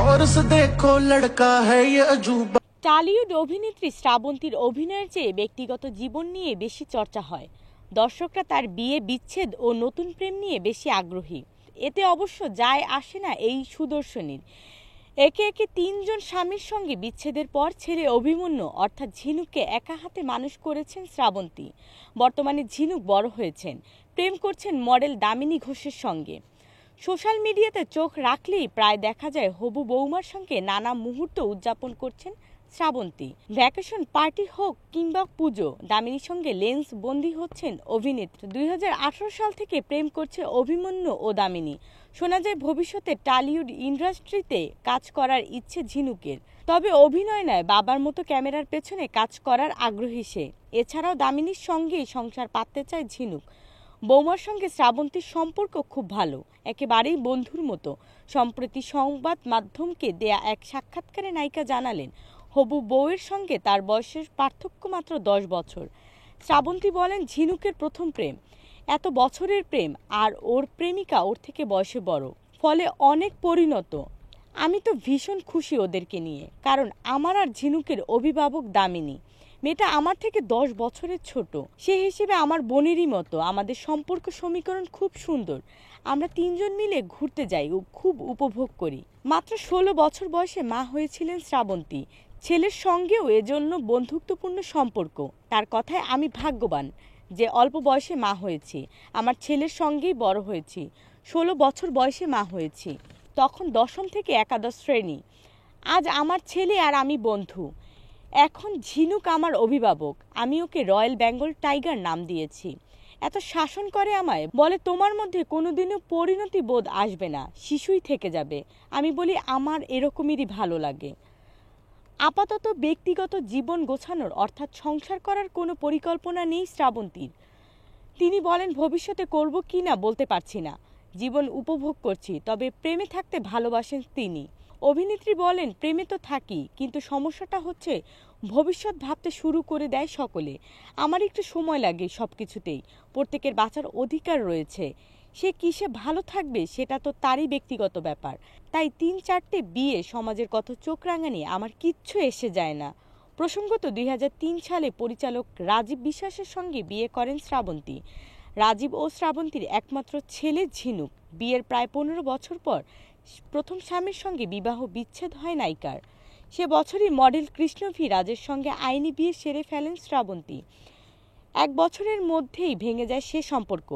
गौर से देखो लड़का है ये अजूबा। টালিউড অভিনেত্রী শ্রাবন্তীর অভিনয়ের চেয়ে ব্যক্তিগত জীবন নিয়ে বেশি চর্চা হয়। দর্শকরা তার বিয়ে বিচ্ছেদ ও নতুন প্রেম নিয়ে বেশি আগ্রহী। এতে অবশ্য যায় আসে না এই সুদর্শনীর। একে একে ৩ জন স্বামীর সঙ্গে বিচ্ছেদের পর ছেলে অভিমন্যু অর্থাৎ ঝিনুককে একা হাতে মানুষ করেছেন শ্রাবন্তী। বর্তমানে ঝিনুক বড় হয়েছেন, প্রেম করছেন মডেল দামিনী ঘোষের সঙ্গে। সোশ্যাল মিডিয়াতে চোখ রাখলেই প্রায় দেখা যায় হবু বৌমার সঙ্গে নানা মুহূর্ত উদযাপন করছেন শ্রাবন্তী। ভ্যাকেশন পার্টি হোক কিংবা পুজো, দামিনীর সঙ্গে লেন্স বন্দী হচ্ছেন অভিনেত্রী। 2018 সাল থেকে প্রেম করছে অভিমন্যু ও দামিনী। শোনা যায় ভবিষ্যতে টালিউড ইন্ডাস্ট্রিতে কাজ করার ইচ্ছে ঝিনুকের। তবে অভিনয় নয়, বাবার মতো ক্যামেরার পেছনে কাজ করার আগ্রহী সে। এছাড়াও দামিনীর সঙ্গেই সংসার পাততে চায় ঝিনুক। বৌমার সঙ্গে শ্রাবন্তীর সম্পর্ক খুব ভালো, একেবারেই বন্ধুর মতো। সম্প্রতি সংবাদ মাধ্যমকে দেয়া এক সাক্ষাৎকারে নায়িকা জানালেন, হবু বউয়ের সঙ্গে তার বয়সের পার্থক্য মাত্র 10 বছর। শ্রাবন্তী বলেন, ঝিনুকের প্রথম প্রেম, এত বছরের প্রেম, আর ওর প্রেমিকা ওর থেকে বয়সে বড়, ফলে অনেক পরিণত। আমি তো ভীষণ খুশি ওদেরকে নিয়ে, কারণ আমার আর ঝিনুকের অভিভাবক দামিনী। মেয়েটা আমার থেকে 10 বছরের ছোট, সে হিসেবে আমার বোনেরই মতো। আমাদের সম্পর্ক সমীকরণ খুব সুন্দর। আমরা 3 জন মিলে ঘুরতে যাই ও খুব উপভোগ করি। মাত্র 16 বছর বয়সে মা হয়েছিলেন শ্রাবন্তী। ছেলের সঙ্গেও এজন্য বন্ধুত্বপূর্ণ সম্পর্ক। তার কথায়, আমি ভাগ্যবান যে অল্প বয়সে মা হয়েছি। আমার ছেলের সঙ্গেই বড় হয়েছি। 16 বছর বয়সে মা হয়েছি, তখন 10ম থেকে একাদশ শ্রেণী। আজ আমার ছেলে আর আমি বন্ধু। এখন ঝিনুক আমার অভিভাবক। আমি ওকে রয়্যাল বেঙ্গল টাইগার নাম দিয়েছি। এত শাসন করে আমায়, বলে তোমার মধ্যে কোনোদিনও পরিণতি বোধ আসবে না, শিশুই থেকে যাবে। আমি বলি আমার এরকমেরই ভালো লাগে। আপাতত ব্যক্তিগত জীবন গোছানোর অর্থাৎ সংসার করার কোনো পরিকল্পনা নেই শ্রাবন্তীর। তিনি বলেন, ভবিষ্যতে করব কি না বলতে পারছি না, জীবন উপভোগ করছি। তবে প্রেমে থাকতে ভালোবাসেন তিনি। অভিনেত্রী বলেন, প্রেমে তো থাকি, কিন্তু সমস্যাটা হচ্ছে ভবিষ্যৎ ভাবতে শুরু করে দেয় সকলে। আমার একটু সময় লাগে সবকিছুতেই। প্রত্যেকের বাঁচার অধিকার রয়েছে। সে কিসে ভালো থাকবে সেটা তো তারই ব্যক্তিগত ব্যাপার। তাই 3-4টে বিয়ে, সমাজের কত চোখ রাঙানি, আমার কিচ্ছু এসে যায় না। প্রসঙ্গত 2003 সালে পরিচালক রাজীব বিশ্বাসের সঙ্গে বিয়ে করেন শ্রাবন্তী। রাজীব ও শ্রাবন্তীর একমাত্র ছেলে ঝিনুক। বিয়ের প্রায় 15 বছর পর প্রথম স্বামীর সঙ্গে বিবাহ বিচ্ছেদ হয় নায়িকার। সে বছরই মডেল কৃষ্ণ ভি রাজের সঙ্গে আইনি বিয়ে সেরে ফেলেন শ্রাবন্তী। 1 বছরের মধ্যেই ভেঙে যায় সে সম্পর্ক।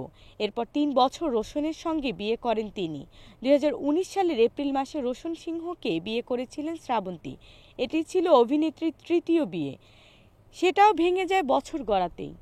এরপর 3 বছর রোশনের সঙ্গে বিয়ে করেন তিনি। 2019 সালের এপ্রিল মাসে রোশন সিংহকে বিয়ে করেছিলেন শ্রাবন্তী। এটি ছিল অভিনেত্রীর তৃতীয় বিয়ে। সেটাও ভেঙে যায় বছর গড়াতেই।